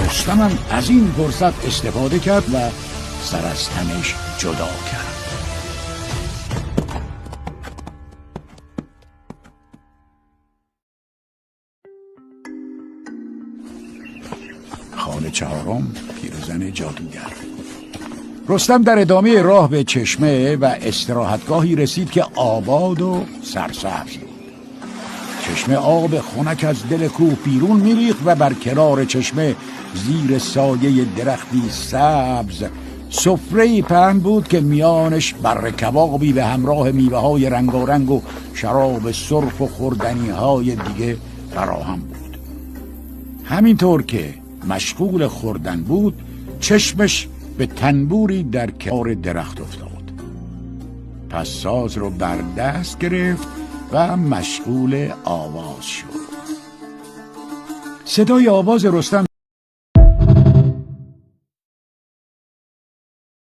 رستم هم از این فرصت استفاده کرد و سر از تنش جدا کرد. خانه چهارم، پیرزن جادوگر. رستم در ادامه راه به چشمه و استراحتگاهی رسید که آباد و سرسبز بود. چشمه آب خنک از دل کوه بیرون میریخت و بر کنار چشمه زیر سایه درختی سبز سفره‌ای پهن بود که میانش بره کبابی به همراه میوه‌های رنگارنگ و شراب سرخ و خوردنی‌های دیگه فراهم بود. همینطور که مشغول خوردن بود، چشمش به تنبوری در کنار درخت افتاد. پس ساز رو بر دست گرفت و مشغول آواز شد. صدای آواز رستم